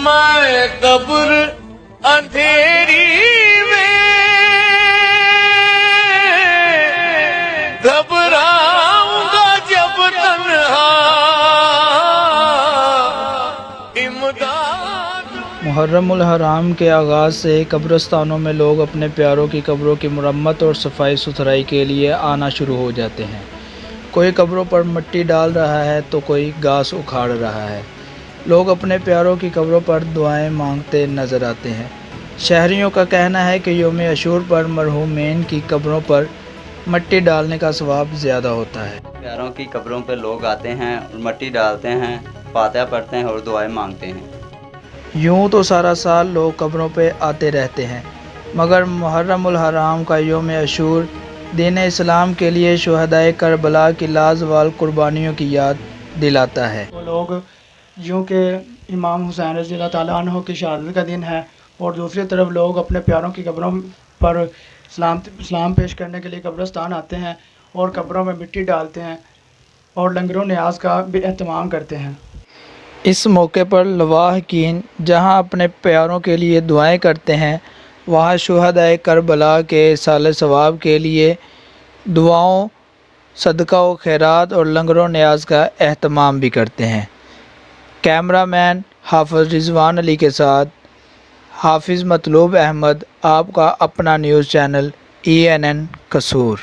میں قبر اندھیری میں گھبراؤں گا جب تنہا امداد۔ محرم الحرام کے آغاز سے قبرستانوں میں لوگ اپنے پیاروں کی قبروں کی مرمت اور صفائی ستھرائی کے لیے آنا شروع ہو جاتے ہیں۔ کوئی قبروں پر مٹی ڈال رہا ہے تو کوئی گھاس اکھاڑ رہا ہے۔ لوگ اپنے پیاروں کی قبروں پر دعائیں مانگتے نظر آتے ہیں۔ شہریوں کا کہنا ہے کہ یوم عاشور پر مرحومین کی قبروں پر مٹی ڈالنے کا ثواب زیادہ ہوتا ہے۔ پیاروں کی قبروں پہ لوگ آتے ہیں اور مٹی ڈالتے ہیں، فاتحہ پڑھتے ہیں اور دعائیں مانگتے ہیں۔ یوں تو سارا سال لوگ قبروں پہ آتے رہتے ہیں، مگر محرم الحرام کا یوم عاشور دین اسلام کے لیے شہدائے کربلا کی لازوال قربانیوں کی یاد دلاتا ہے۔ وہ لوگ یوں کہ امام حسین رضی اللہ تعالیٰ عنہ کی شہادت کا دن ہے، اور دوسری طرف لوگ اپنے پیاروں کی قبروں پر سلام پیش کرنے کے لیے قبرستان آتے ہیں اور قبروں میں مٹی ڈالتے ہیں اور لنگر و نیاز کا بھی اہتمام کرتے ہیں۔ اس موقع پر لواحقین جہاں اپنے پیاروں کے لیے دعائیں کرتے ہیں، وہاں شہدائے کربلا کے ایصال ثواب کے لیے دعاؤں، صدقہ و خیرات اور لنگر و نیاز کا اہتمام بھی کرتے ہیں۔ کیمرہ مین حافظ رضوان علی کے ساتھ حافظ مطلوب احمد، آپ کا اپنا نیوز چینل ENN قصور۔